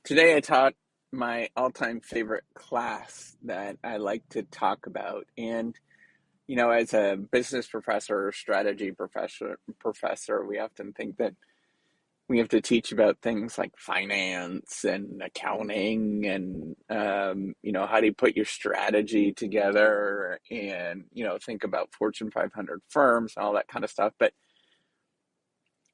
Today I taught my all-time favorite class that I like to talk about. And, as a business professor or strategy professor, we often think that we have to teach about things like finance and accounting and, how do you put your strategy together and, think about Fortune 500 firms and all that kind of stuff. But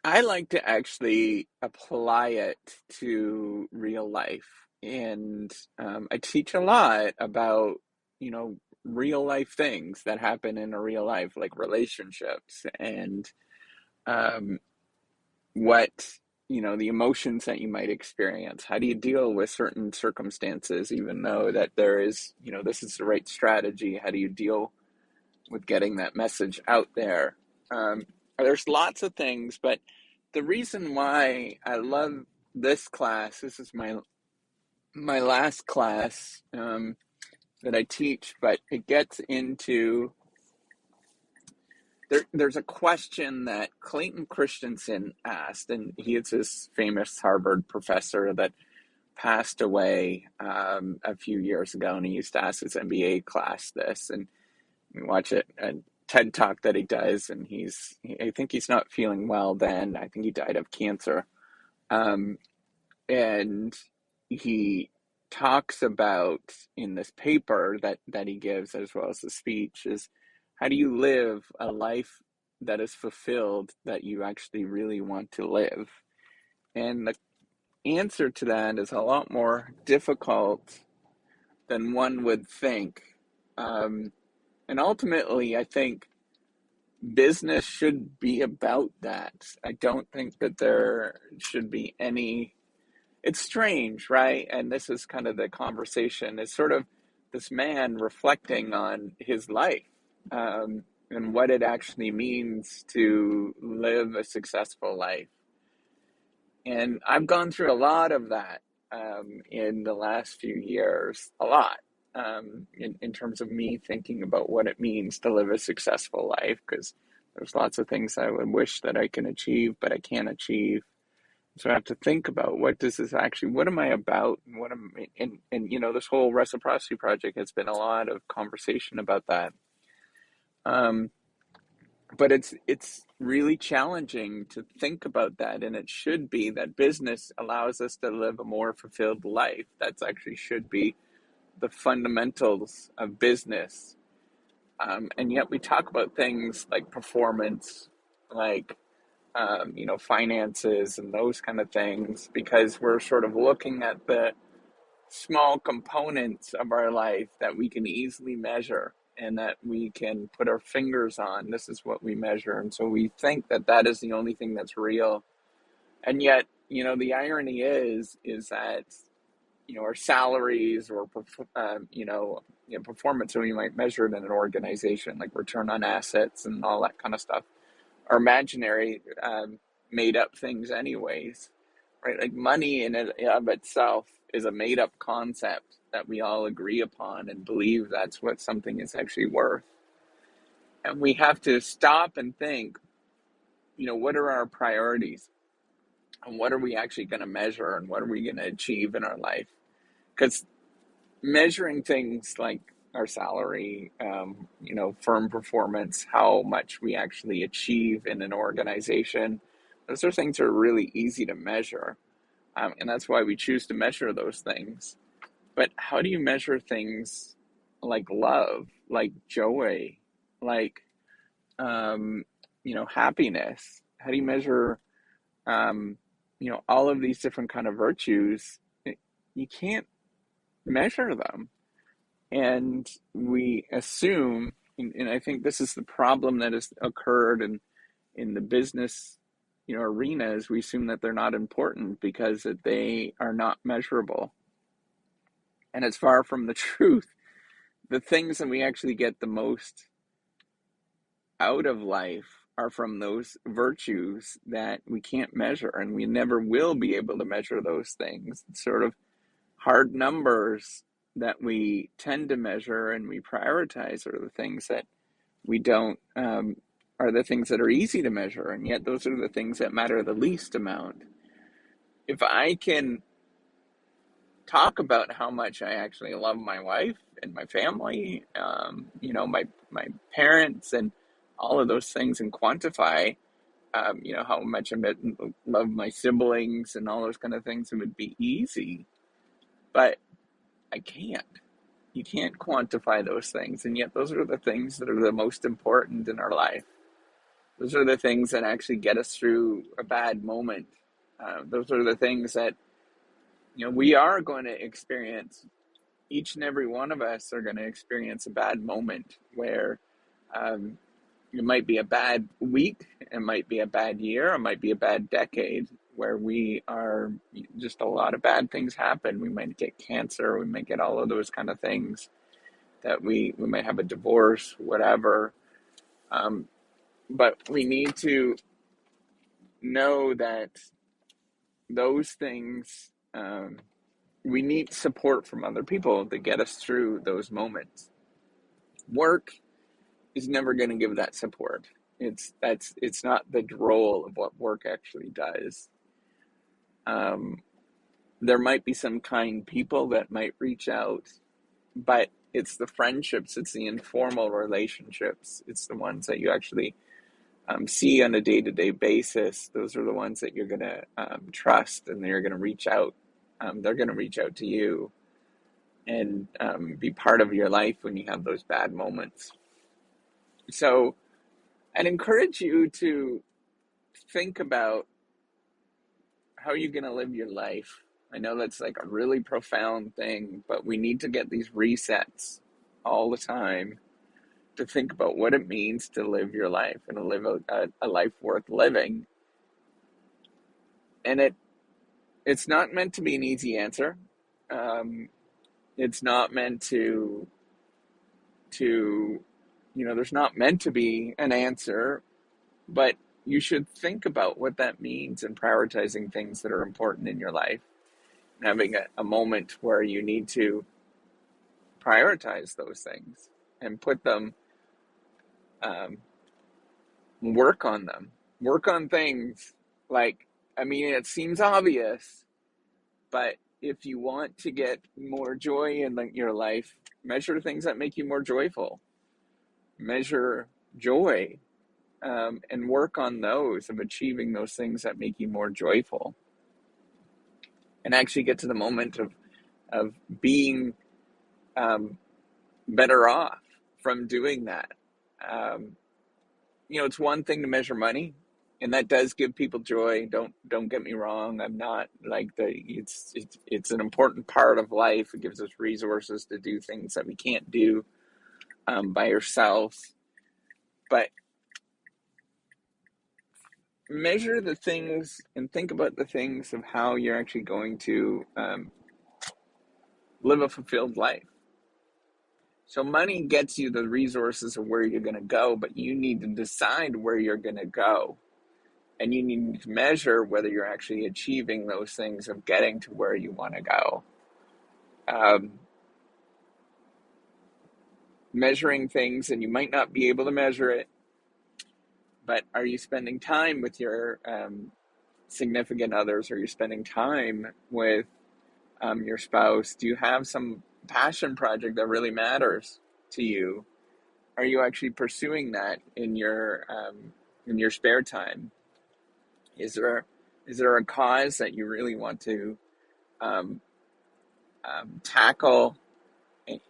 I like to actually apply it to real life. And I teach a lot about, you know, real life things that happen in a real life, like relationships and um, what, the emotions that you might experience. How do you deal with certain circumstances, even though that there is, this is the right strategy? How do you deal with getting that message out there? Um, there's lots of things, but the reason why I love this class, this is my last class that I teach, but it gets into there's a question that Clayton Christiansen asked, and he is this famous Harvard professor that passed away a few years ago, and he used to ask his MBA class this, and we watch it a TED talk that he does, and I think he's not feeling well then. I think he died of cancer. Um, and he talks about in this paper that he gives as well as the speech is how do you live a life that is fulfilled that you actually really want to live? And the answer to that is a lot more difficult than one would think. Um, and ultimately, I think business should be about that. I don't think that there should be any. It's strange, right? And this is kind of the conversation. It's sort of this man reflecting on his life and what it actually means to live a successful life. And I've gone through a lot of that in the last few years, a lot, in terms of me thinking about what it means to live a successful life, because there's lots of things I would wish that I can achieve, but I can't achieve. So I have to think about what am I about? And what am and this whole reciprocity project has been a lot of conversation about that. Um, but it's really challenging to think about that, and it should be that business allows us to live a more fulfilled life. That's actually should be the fundamentals of business. And yet we talk about things like performance, like finances and those kind of things, because we're sort of looking at the small components of our life that we can easily measure and that we can put our fingers on. This is what we measure. And so we think that that is the only thing that's real. And yet, the irony is that, our salaries or, performance, so we might measure it in an organization, like return on assets and all that kind of stuff, are imaginary, made up things anyways, right? Like money in and of itself is a made up concept that we all agree upon and believe that's what something is actually worth. And we have to stop and think, what are our priorities and what are we actually going to measure and what are we going to achieve in our life? Because measuring things like our salary, firm performance, how much we actually achieve in an organization, those are things that are really easy to measure. And that's why we choose to measure those things. But how do you measure things like love, like joy, like, happiness? How do you measure, all of these different kind of virtues? You can't measure them. And we assume, and I think this is the problem that has occurred in the business, arenas. We assume that they're not important because that they are not measurable. And it's far from the truth. The things that we actually get the most out of life are from those virtues that we can't measure, and we never will be able to measure those things. It's sort of hard numbers that we tend to measure and we prioritize are the things that we don't, are the things that are easy to measure, and yet those are the things that matter the least amount. If I can talk about how much I actually love my wife and my family, my parents and all of those things, and quantify, how much I love my siblings and all those kind of things, it would be easy. But I can't. You can't quantify those things. And yet those are the things that are the most important in our life. Those are the things that actually get us through a bad moment. Those are the things that, we are going to experience. Each and every one of us are going to experience a bad moment where um, it might be a bad week, it might be a bad year, it might be a bad decade where we are just a lot of bad things happen. We might get cancer, we might get all of those kind of things, that we might have a divorce, whatever. But we need to know that those things, we need support from other people to get us through those moments. Work is never going to give that support. It's not the role of what work actually does. There might be some kind people that might reach out, but it's the friendships, it's the informal relationships, it's the ones that you actually see on a day-to-day basis. Those are the ones that you're going to trust, and they're going to reach out. They're going to reach out to you and be part of your life when you have those bad moments. So I'd encourage you to think about how you're going to live your life. I know that's like a really profound thing, but we need to get these resets all the time to think about what it means to live your life and to live a life worth living. And it's not meant to be an easy answer. It's not meant to there's not meant to be an answer, but you should think about what that means and prioritizing things that are important in your life, and having a moment where you need to prioritize those things and put them, work on them, work on things like, it seems obvious, but if you want to get more joy in your life, measure things that make you more joyful. Measure joy, and work on those, of achieving those things that make you more joyful, and actually get to the moment of being better off from doing that. It's one thing to measure money, and that does give people joy. Don't get me wrong. I'm not like it's an important part of life. It gives us resources to do things that we can't do by ourselves. But measure the things and think about the things of how you're actually going to live a fulfilled life. So money gets you the resources of where you're going to go, but you need to decide where you're going to go. And you need to measure whether you're actually achieving those things of getting to where you want to go. Measuring things, and you might not be able to measure it, but are you spending time with your significant others? Are you spending time with your spouse? Do you have some passion project that really matters to you? Are you actually pursuing that in your spare time? Is there a cause that you really want to tackle?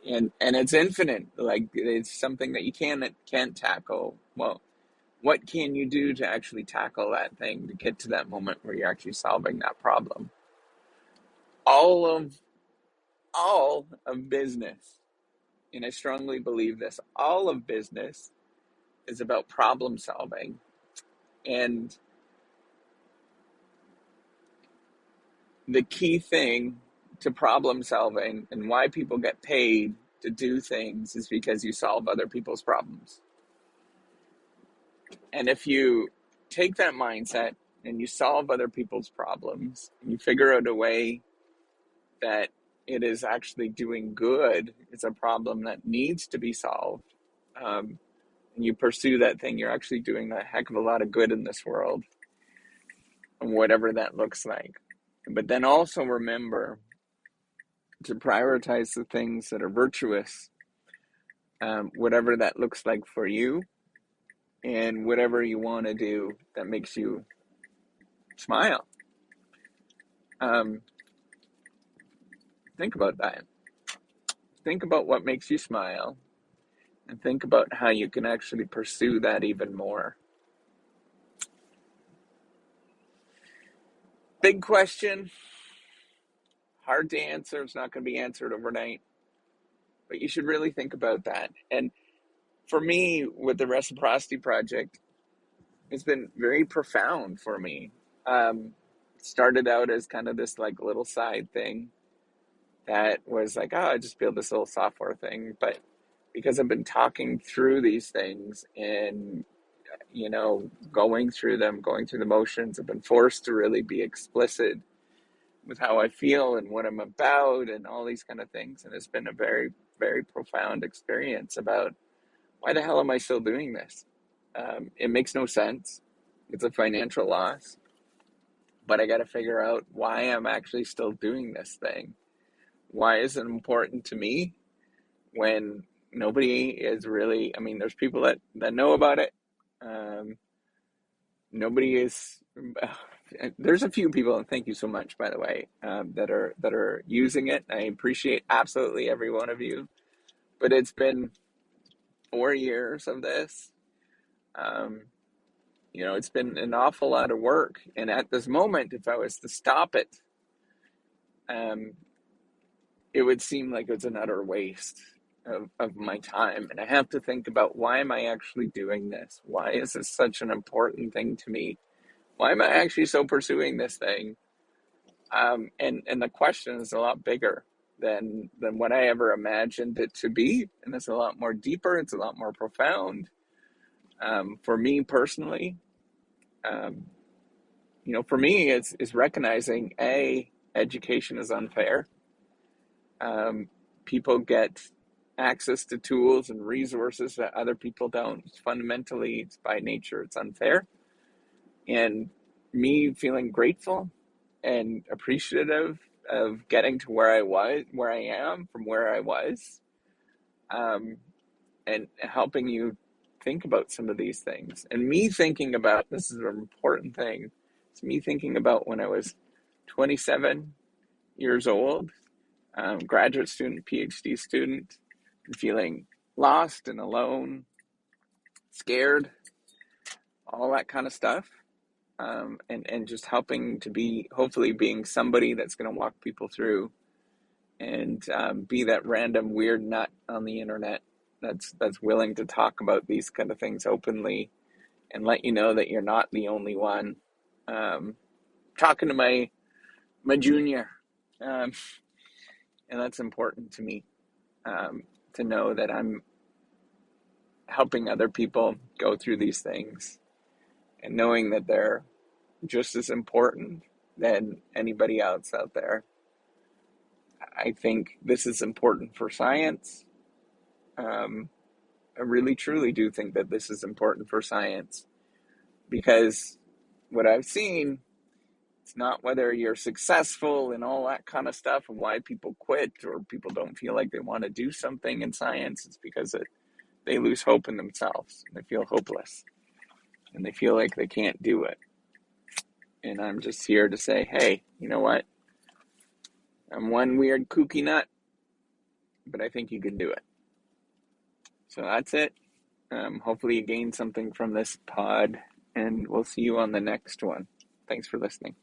And it's infinite. Like, it's something that you can't tackle. Well, what can you do to actually tackle that thing, to get to that moment where you're actually solving that problem? All of business, and I strongly believe this, all of business is about problem solving. And the key thing to problem solving, and why people get paid to do things, is because you solve other people's problems. And if you take that mindset and you solve other people's problems, and you figure out a way that it is actually doing good, it's a problem that needs to be solved, and you pursue that thing, you're actually doing a heck of a lot of good in this world, and whatever that looks like. But then also remember to prioritize the things that are virtuous, whatever that looks like for you, and whatever you want to do that makes you smile. Think about that. Think about what makes you smile, and think about how you can actually pursue that even more. Big question, hard to answer. It's not going to be answered overnight, but you should really think about that. And for me, with the Reciprocity Project, it's been very profound for me. Started out as kind of this like little side thing that was like, oh, I just build this little software thing. But because I've been talking through these things and, going through the motions, I've been forced to really be explicit with how I feel and what I'm about and all these kind of things. And it's been a very, very profound experience about why the hell am I still doing this? It makes no sense. It's a financial loss, but I got to figure out why I'm actually still doing this thing. Why is it important to me when nobody is really, there's people that know about it. Nobody is, there's a few people, and thank you so much, by the way, that are using it. I appreciate absolutely every one of you, but it's been 4 years of this. It's been an awful lot of work. And at this moment, if I was to stop it, it would seem like it's an utter waste of my time. And I have to think about, why am I actually doing this? Why is this such an important thing to me? Why am I actually so pursuing this thing? And the question is a lot bigger than what I ever imagined it to be. And it's a lot more deeper. It's a lot more profound. For me personally, for me, it's recognizing, education is unfair. People get access to tools and resources that other people don't. Fundamentally, it's by nature, it's unfair. And me feeling grateful and appreciative of getting to where I am from where I was, and helping you think about some of these things. And me thinking about, this is an important thing, it's me thinking about when I was 27 years old, graduate student, PhD student, and feeling lost and alone, scared, all that kind of stuff. And just helping to be, hopefully being somebody that's going to walk people through, and be that random weird nut on the internet that's willing to talk about these kind of things openly, and let you know that you're not the only one. Talking to my junior, and that's important to me, to know that I'm helping other people go through these things, and knowing that they're just as important than anybody else out there. I think this is important for science. I really truly do think that this is important for science, because what I've seen, it's not whether you're successful and all that kind of stuff and why people quit or people don't feel like they want to do something in science. It's because they lose hope in themselves, and they feel hopeless, and they feel like they can't do it. And I'm just here to say, hey, you know what? I'm one weird kooky nut, but I think you can do it. So that's it. Hopefully you gained something from this pod, and we'll see you on the next one. Thanks for listening.